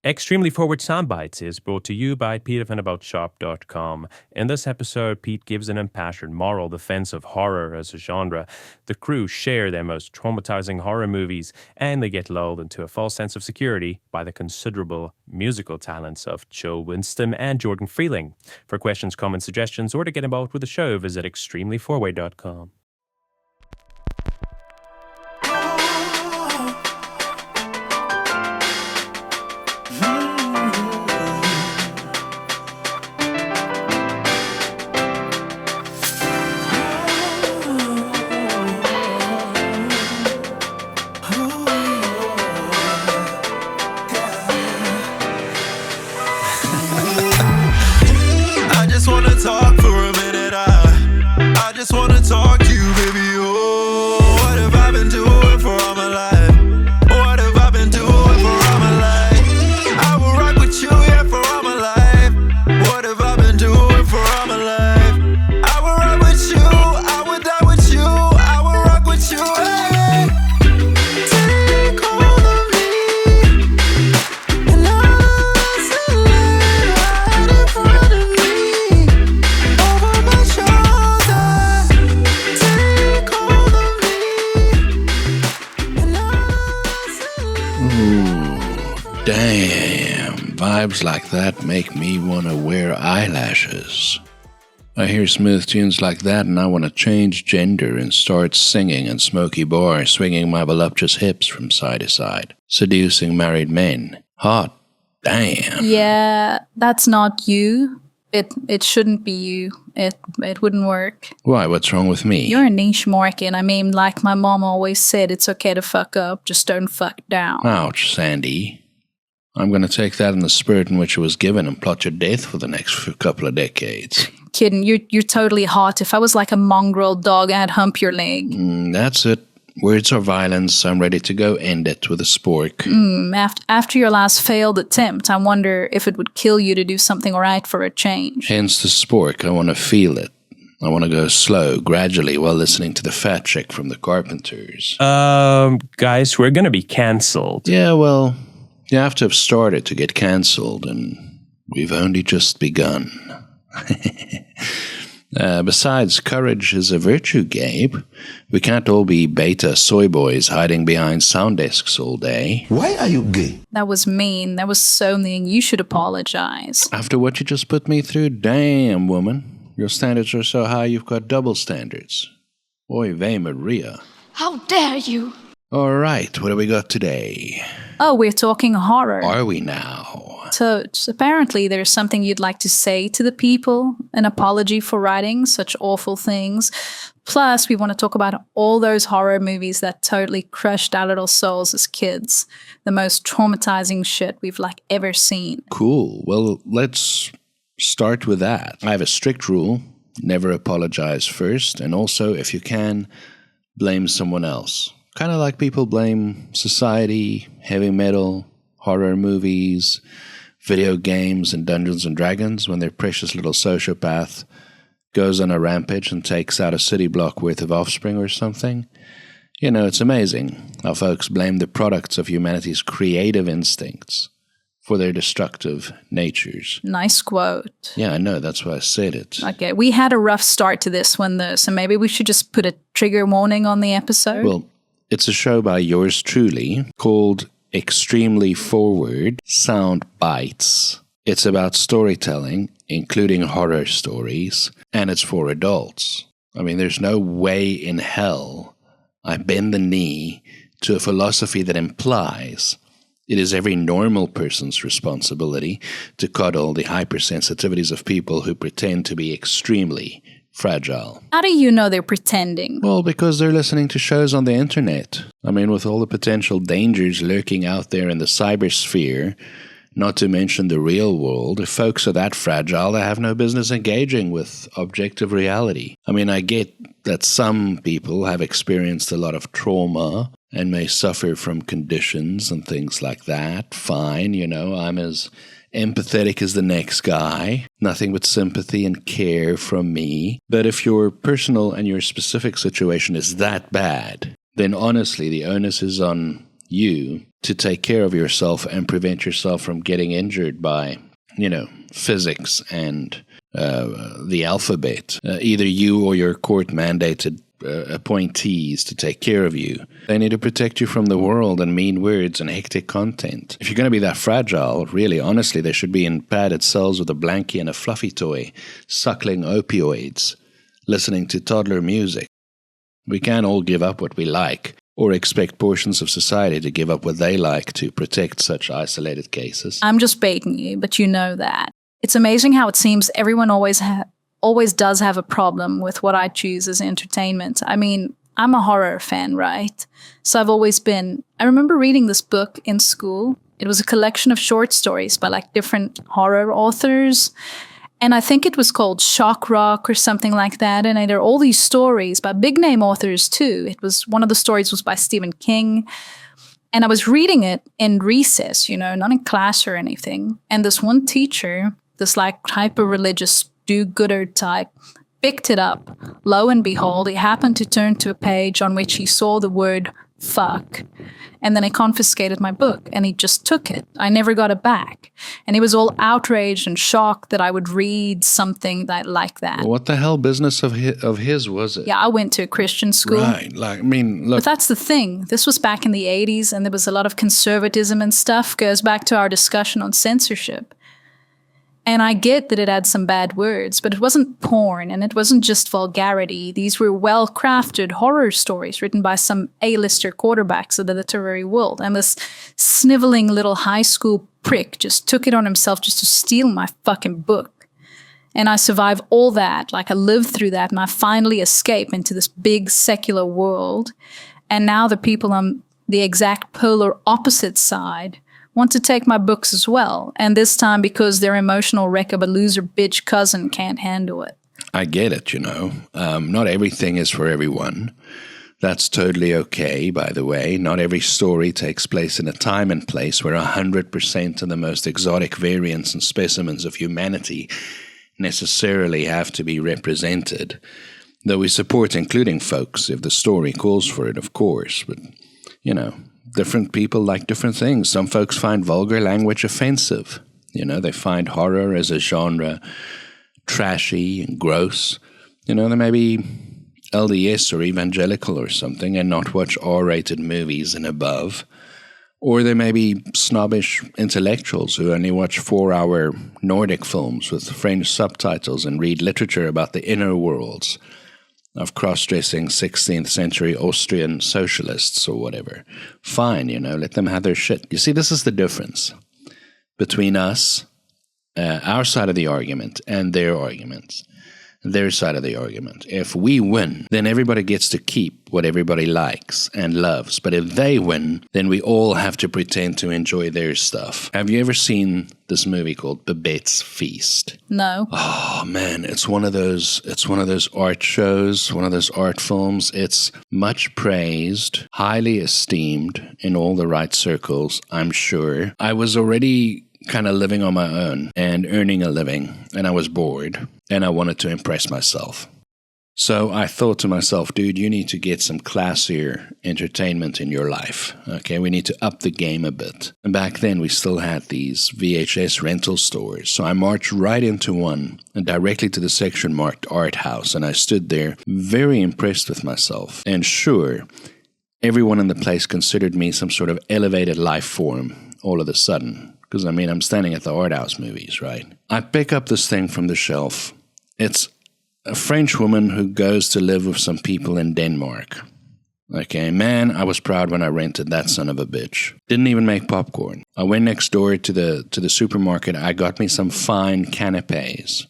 Extremely Forward Soundbites is brought to you by PeterFanaboutShop.com. In this episode, Pete gives an impassioned moral defense of horror as a genre. The crew share their most traumatizing horror movies, and they get lulled into a false sense of security by the considerable musical talents of Joe Winston and Jordan Freeling. For questions, comments, suggestions, or to get involved with the show, visit ExtremelyForward.com. Vibes like that make me want to wear eyelashes. I hear smooth tunes like that and I want to change gender and start singing in smoky bars, swinging my voluptuous hips from side to side, seducing married men. Hot damn. Yeah, that's not you. It shouldn't be you. It wouldn't work. Why? What's wrong with me? You're a niche market. I mean, like my mom always said, it's okay to fuck up, just don't fuck down. Ouch, Sandy. I'm going to take that in the spirit in which it was given and plot your death for the next couple of decades. Kidding, you're totally hot. If I was like a mongrel dog, I'd hump your leg. That's it. Words are violence. I'm ready to go end it with a spork. After your last failed attempt, I wonder if it would kill you to do something right for a change. Hence the spork. I want to feel it. I want to go slow, gradually, while listening to the fat chick from the Carpenters. Guys, we're going to be cancelled. Yeah, well, you have to have started to get cancelled, and we've only just begun. Besides, courage is a virtue, Gabe. We can't all be beta soy boys hiding behind sound desks all day. Why are you gay? That was mean. That was so mean. You should apologize. After what you just put me through, damn, woman. Your standards are so high you've got double standards. Oy vey Maria. How dare you? All right, what do we got today? Oh, we're talking horror. Are we now? So apparently there's something you'd like to say to the people, an apology for writing such awful things. Plus, we want to talk about all those horror movies that totally crushed our little souls as kids. The most traumatizing shit we've ever seen. Cool. Well, let's start with that. I have a strict rule. Never apologize first. And also, if you can, blame someone else. Kind of like people blame society, heavy metal, horror movies, video games, and Dungeons and Dragons when their precious little sociopath goes on a rampage and takes out a city block worth of offspring or something. You know, it's amazing how folks blame the products of humanity's creative instincts for their destructive natures. Nice quote. Yeah, I know. That's why I said it. Okay, we had a rough start to this one, though, so maybe we should just put a trigger warning on the episode. Well, it's a show by yours truly called Extremely Forward Sound Bites. It's about storytelling, including horror stories, and it's for adults. I mean, there's no way in hell I bend the knee to a philosophy that implies it is every normal person's responsibility to coddle the hypersensitivities of people who pretend to be extremely fragile. How do you know they're pretending? Well, because they're listening to shows on the internet. I mean, with all the potential dangers lurking out there in the cybersphere, not to mention the real world, if folks are that fragile, they have no business engaging with objective reality. I mean, I get that some people have experienced a lot of trauma and may suffer from conditions and things like that. Fine, you know, I'm as empathetic as the next guy, nothing but sympathy and care from me. But if your personal and your specific situation is that bad, then honestly, the onus is on you to take care of yourself and prevent yourself from getting injured by, physics and the alphabet. Either you or your court-mandated appointees to take care of you. They need to protect you from the world and mean words and hectic content. If you're going to be that fragile, really, honestly, they should be in padded cells with a blankie and a fluffy toy, suckling opioids, listening to toddler music. We can't all give up what we like, or expect portions of society to give up what they like to protect such isolated cases. I'm just baiting you, but you know that. It's amazing how it seems everyone always does have a problem with what I choose as entertainment. I mean, I'm a horror fan, right? So I've always been. I remember reading this book in school. It was a collection of short stories by different horror authors. And I think it was called Shock Rock or something like that. And there are all these stories by big name authors too. One of the stories was by Stephen King. And I was reading it in recess, not in class or anything. And this one teacher, this hyper-religious do-gooder type, picked it up. Lo and behold, he happened to turn to a page on which he saw the word fuck. And then he confiscated my book, and he just took it. I never got it back. And he was all outraged and shocked that I would read something like that. Well, what the hell business of his was it? Yeah, I went to a Christian school. Right. Look. But that's the thing. This was back in the 80s, and there was a lot of conservatism and stuff. Goes back to our discussion on censorship. And I get that it had some bad words, but it wasn't porn and it wasn't just vulgarity. These were well-crafted horror stories written by some A-lister quarterbacks of the literary world. And this sniveling little high school prick just took it on himself just to steal my fucking book. And I survived all that. I lived through that, and I finally escaped into this big secular world. And now the people on the exact polar opposite side want to take my books as well, and this time because their emotional wreck of a loser bitch cousin can't handle it. I get it, not everything is for everyone. That's totally okay, by the way. Not every story takes place in a time and place where 100% of the most exotic variants and specimens of humanity necessarily have to be represented. Though we support including folks if the story calls for it, of course. But, different people like different things. Some folks find vulgar language offensive. They find horror as a genre trashy and gross. They may be LDS or evangelical or something and not watch R-rated movies and above. Or they may be snobbish intellectuals who only watch 4-hour Nordic films with French subtitles and read literature about the inner worlds of cross-dressing 16th century Austrian socialists or whatever. Fine, let them have their shit. You see, this is the difference between us, our side of the argument, and their arguments. Their side of the argument. If we win, then everybody gets to keep what everybody likes and loves. But if they win, then we all have to pretend to enjoy their stuff. Have you ever seen this movie called Babette's Feast? No. Oh man, it's one of those art shows, one of those art films. It's much praised, highly esteemed in all the right circles, I'm sure. I was already kind of living on my own and earning a living, and I was bored, and I wanted to impress myself. So I thought to myself, dude, you need to get some classier entertainment in your life. Okay, we need to up the game a bit. And back then, we still had these VHS rental stores. So I marched right into one and directly to the section marked Art House, and I stood there very impressed with myself. And sure, everyone in the place considered me some sort of elevated life form all of a sudden. Because, I'm standing at the art house movies, right? I pick up this thing from the shelf. It's a French woman who goes to live with some people in Denmark. Okay, man, I was proud when I rented that son of a bitch. Didn't even make popcorn. I went next door to the supermarket. I got me some fine canapes,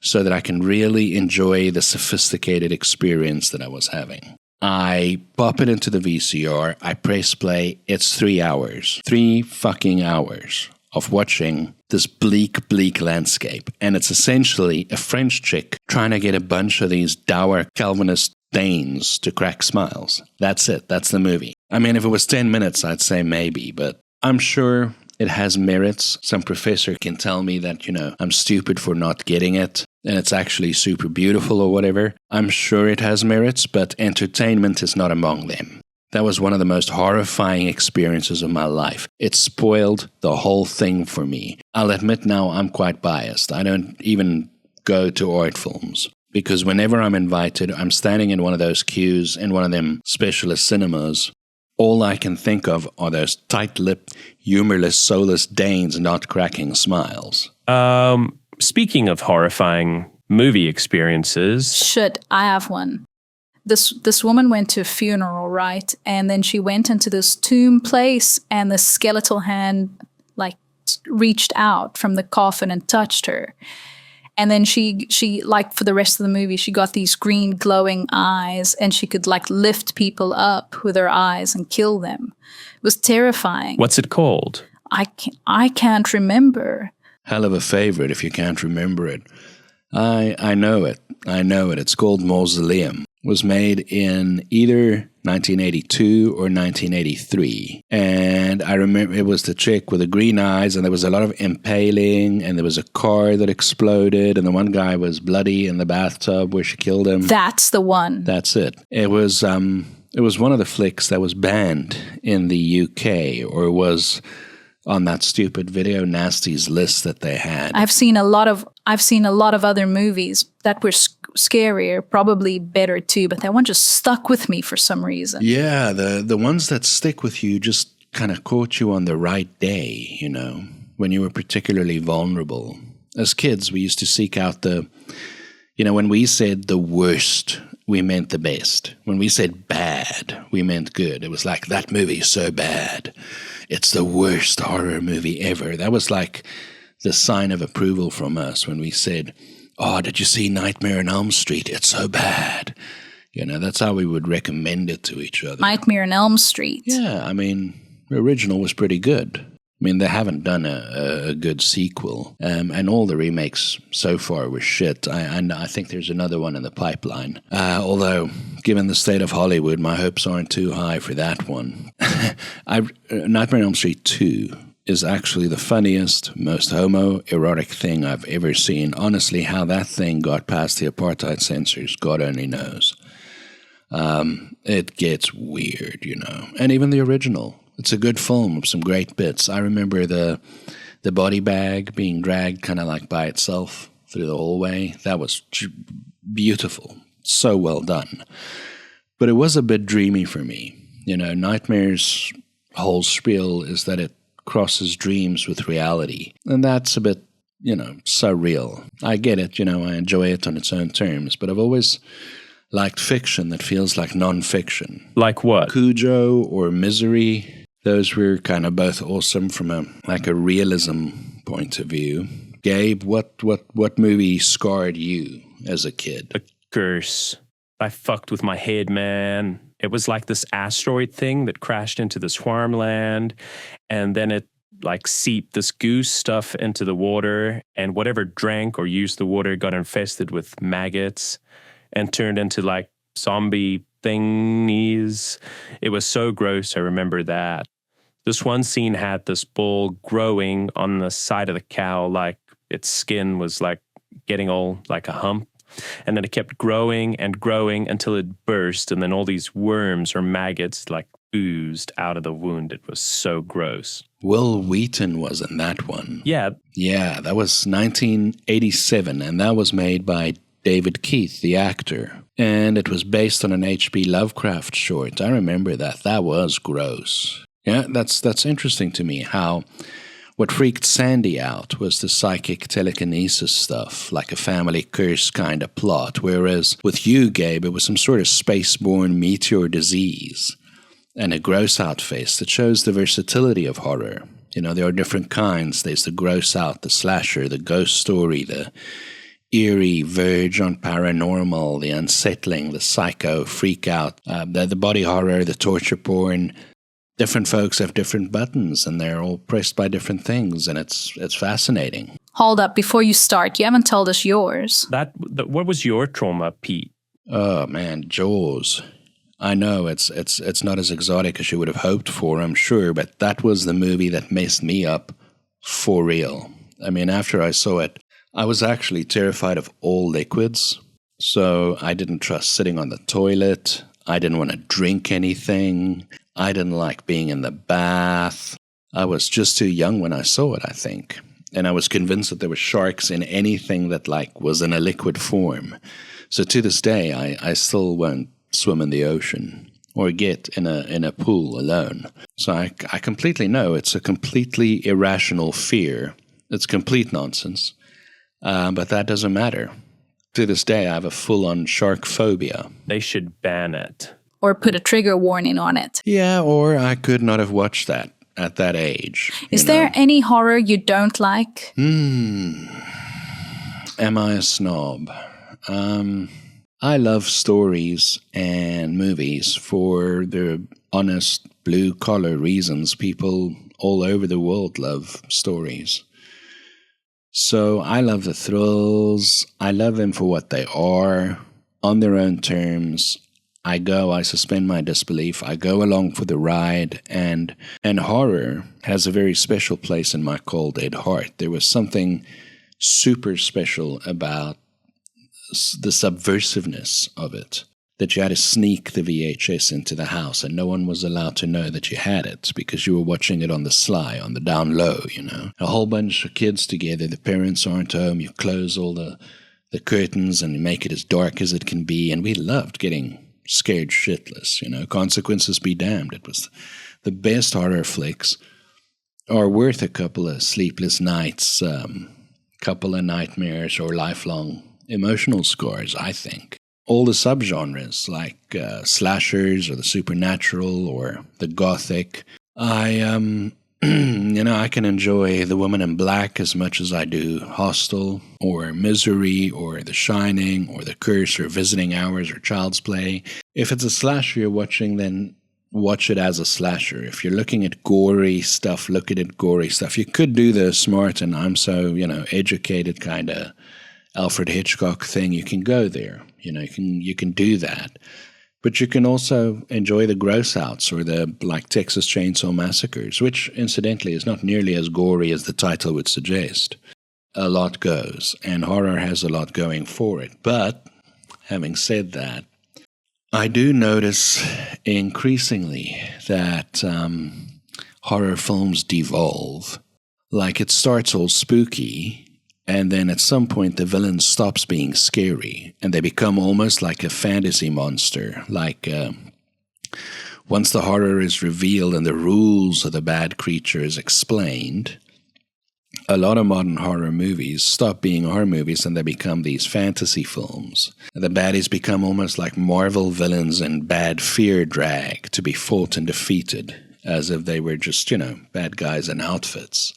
so that I can really enjoy the sophisticated experience that I was having. I pop it into the VCR, I press play, it's 3 hours. 3 fucking hours of watching this bleak landscape. And it's essentially a French chick trying to get a bunch of these dour Calvinist Danes to crack smiles. That's it, that's the movie. If it was 10 minutes, I'd say maybe, but I'm sure it has merits. Some professor can tell me that, I'm stupid for not getting it, and it's actually super beautiful or whatever. I'm sure it has merits, but entertainment is not among them. That was one of the most horrifying experiences of my life. It spoiled the whole thing for me. I'll admit now I'm quite biased. I don't even go to art films, because whenever I'm invited, I'm standing in one of those queues in one of them specialist cinemas. All I can think of are those tight-lipped, humorless, soulless Danes not cracking smiles. Speaking of horrifying movie experiences... Shit, I have one. This woman went to a funeral, right? And then she went into this tomb place, and the skeletal hand, reached out from the coffin and touched her. And then she for the rest of the movie, she got these green glowing eyes, and she could lift people up with her eyes and kill them. It was terrifying. What's it called? I can't remember. Hell of a favorite if you can't remember it. I know it. It's called Mausoleum. It was made in either 1982 or 1983. And I remember it was the chick with the green eyes, and there was a lot of impaling, and there was a car that exploded, and the one guy was bloody in the bathtub where she killed him. That's the one. That's it. It was one of the flicks that was banned in the UK, or was on that stupid Video Nasties list that they had. I've seen a lot of other movies that were scarier, probably better too, but that one just stuck with me for some reason. Yeah, the ones that stick with you just kind of caught you on the right day, when you were particularly vulnerable. As kids, we used to seek out when we said the worst, we meant the best. When we said bad, we meant good. It was like, that movie is so bad. It's the worst horror movie ever. That was like the sign of approval from us when we said, oh, did you see Nightmare on Elm Street? It's so bad. That's how we would recommend it to each other. Nightmare on Elm Street. Yeah, the original was pretty good. They haven't done a good sequel. And all the remakes so far were shit. I think there's another one in the pipeline. Although, given the state of Hollywood, my hopes aren't too high for that one. Nightmare on Elm Street 2 is actually the funniest, most homoerotic thing I've ever seen. Honestly, how that thing got past the apartheid censors, God only knows. It gets weird, And even the original. It's a good film with some great bits. I remember the body bag being dragged kind of by itself through the hallway. That was beautiful. So well done. But it was a bit dreamy for me. Nightmare's whole spiel is that it crosses dreams with reality. And that's a bit, surreal. I get it, I enjoy it on its own terms, but I've always liked fiction that feels like non-fiction. Like what? Cujo or Misery. Those were kind of both awesome from a realism point of view. Gabe, what movie scarred you as a kid? A curse. I fucked with my head, man. It was like this asteroid thing that crashed into this farmland, and then it seeped this goose stuff into the water, and whatever drank or used the water got infested with maggots and turned into zombie thingies. It was so gross, I remember that. This one scene had this bull growing on the side of the cow, its skin was getting all like a hump. And then it kept growing and growing until it burst, and then all these worms or maggots oozed out of the wound. It was so gross. Will Wheaton was in that one. Yeah. Yeah, that was 1987, and that was made by David Keith, the actor. And it was based on an H.P. Lovecraft short. I remember that. That was gross. Yeah, that's interesting to me, how what freaked Sandy out was the psychic telekinesis stuff, like a family curse kind of plot, whereas with you, Gabe, it was some sort of space-borne meteor disease and a gross-out face that shows the versatility of horror. There are different kinds. There's the gross-out, the slasher, the ghost story, the eerie verge on paranormal, the unsettling, the psycho, freak-out, the body horror, the torture porn. Different folks have different buttons, and they're all pressed by different things, and it's fascinating. Hold up, before you start, you haven't told us yours. What was your trauma, Pete? Oh, man, Jaws. I know it's not as exotic as you would have hoped for, I'm sure, but that was the movie that messed me up for real. I mean, after I saw it, I was actually terrified of all liquids, so I didn't trust sitting on the toilet. I didn't want to drink anything. I didn't like being in the bath. I was just too young when I saw it, I think. And I was convinced that there were sharks in anything that was in a liquid form. So to this day, I still won't swim in the ocean or get in a pool alone. So I completely know it's a completely irrational fear. It's complete nonsense. But that doesn't matter. To this day, I have a full-on shark phobia. They should ban it. Or put a trigger warning on it. Yeah, or I could not have watched that at that age. Is there any horror you don't like? Am I a snob? I love stories and movies for the honest blue-collar reasons. People all over the world love stories. So I love the thrills. I love them for what they are, on their own terms. I suspend my disbelief. I go along for the ride, and horror has a very special place in my cold, dead heart. There was something super special about the subversiveness of it, that you had to sneak the VHS into the house and no one was allowed to know that you had it because you were watching it on the sly, on the down low, A whole bunch of kids together, the parents aren't home, you close all the curtains and you make it as dark as it can be, and we loved getting scared shitless, Consequences be damned. It was the best horror flicks are worth a couple of sleepless nights, couple of nightmares or lifelong emotional scars, I think. All the subgenres, like slashers or the supernatural or the gothic. I can enjoy The Woman in Black as much as I do Hostel or Misery or The Shining or The Curse or Visiting Hours or Child's Play. If it's a slasher you're watching, then watch it as a slasher. If you're looking at gory stuff, look at it gory stuff. You could do the smart and I'm so, educated kind of Alfred Hitchcock thing. You can go there. You can do that. But you can also enjoy the gross outs or the Texas Chainsaw Massacres, which incidentally is not nearly as gory as the title would suggest. A lot goes, and horror has a lot going for it. But having said that, I do notice increasingly that horror films devolve. It starts all spooky, and then at some point the villain stops being scary, and they become almost like a fantasy monster. Once the horror is revealed and the rules of the bad creature is explained, a lot of modern horror movies stop being horror movies and they become these fantasy films. The baddies become almost like Marvel villains in bad fear drag to be fought and defeated, as if they were just, bad guys in outfits.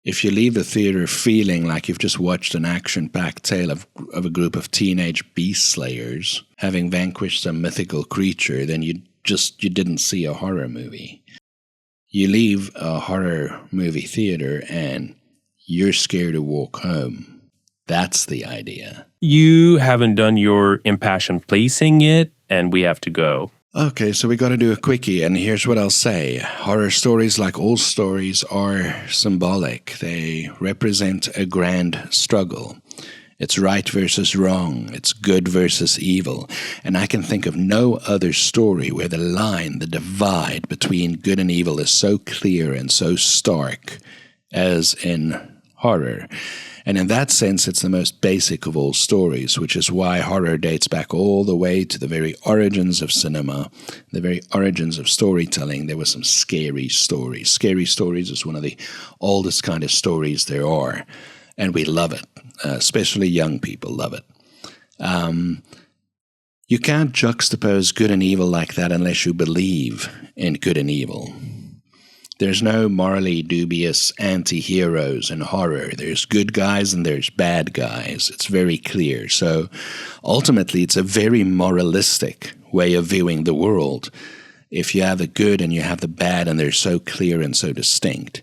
If you leave the theater feeling like you've just watched an action-packed tale of a group of teenage beast slayers having vanquished some mythical creature, then you didn't see a horror movie. You leave a horror movie theater and you're scared to walk home. That's the idea. You haven't done your impassioned placing yet, and we have to go. Okay, so we got to do a quickie, and here's what I'll say. Horror stories, like all stories, are symbolic. They represent a grand struggle. It's right versus wrong. It's good versus evil. And I can think of no other story where the line, the divide between good and evil is so clear and so stark as in horror. And in that sense, it's the most basic of all stories, which is why horror dates back all the way to the very origins of cinema, the very origins of storytelling. There were some scary stories. Scary stories is one of the oldest kind of stories there are, and we love it. Especially young people love it. You can't juxtapose good and evil like that unless you believe in good and evil. There's no morally dubious anti-heroes in horror. There's good guys and there's bad guys. It's very clear. So ultimately, it's a very moralistic way of viewing the world. If you have the good and you have the bad and they're so clear and so distinct.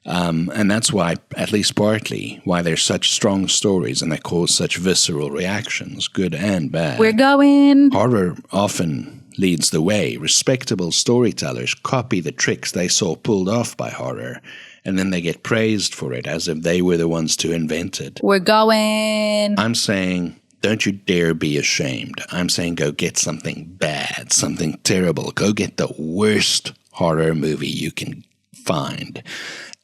And that's why, at least partly, why they're such strong stories and they cause such visceral reactions, good and bad. We're going. Horror often leads the way. Respectable storytellers copy the tricks they saw pulled off by horror, and then they get praised for it as if they were the ones to invent it. We're going. I'm saying, don't you dare be ashamed. I'm saying go get something bad, something terrible. Go get the worst horror movie you can find.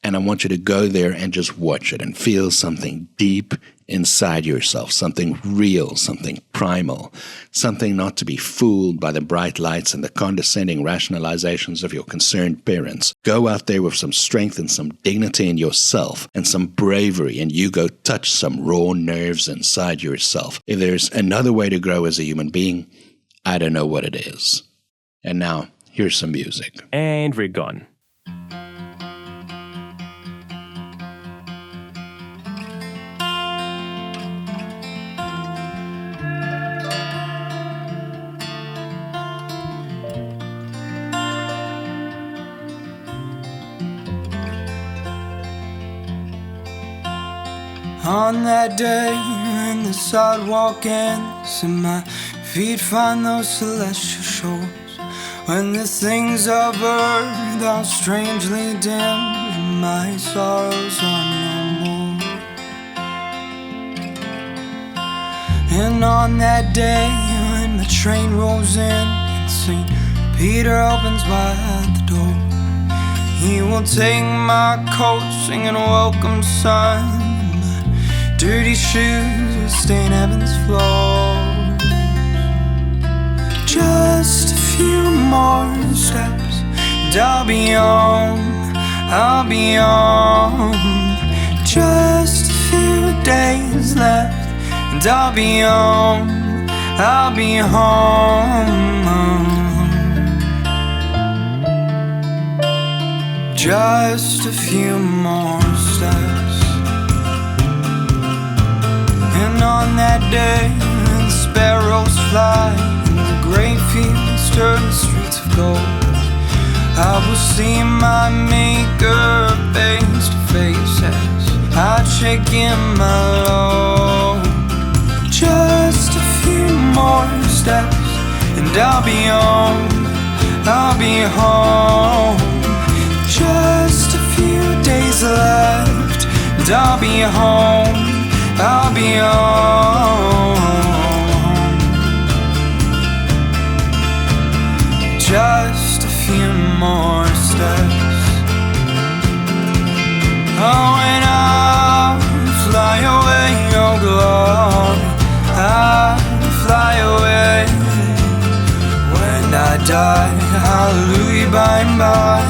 And I want you to go there and just watch it and feel something deep inside yourself, something real, something primal, something not to be fooled by the bright lights and the condescending rationalizations of your concerned parents. Go out there with some strength and some dignity in yourself and some bravery, and you go touch some raw nerves inside yourself. If there's another way to grow as a human being, I don't know what it is. And now, here's some music. And we're gone. On that day when the sidewalk ends and my feet find those celestial shores, when the things of earth are strangely dim and my sorrows are no more. And on that day when the train rolls in and St. Peter opens wide the door, he will take my coat singing welcome son. Dirty shoes will stain heaven's floor. Just a few more steps and I'll be home, I'll be home. Just a few days left and I'll be home, I'll be home. Just a few more steps. And on that day when the sparrows fly and the grain fields turn the streets of gold, I will see my maker face to face as I check in my load. Just a few more steps and I'll be home, I'll be home. Just a few days left and I'll be home, I'll be home. Just a few more steps. Oh, and I'll fly away, oh glory, I'll fly away. When I die, hallelujah, by and by,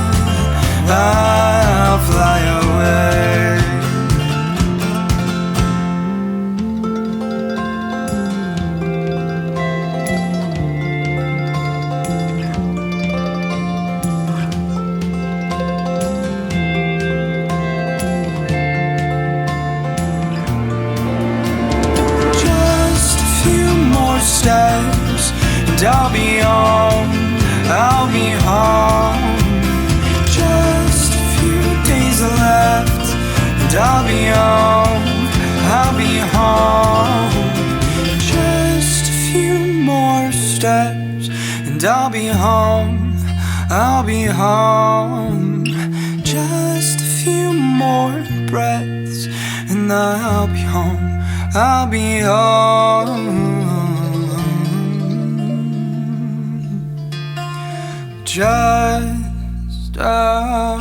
I'll fly away. Steps, and I'll be home, I'll be home. Just a few days left and I'll be home, I'll be home. Just a few more steps and I'll be home, I'll be home. Just a few more breaths and I'll be home, I'll be home. Just a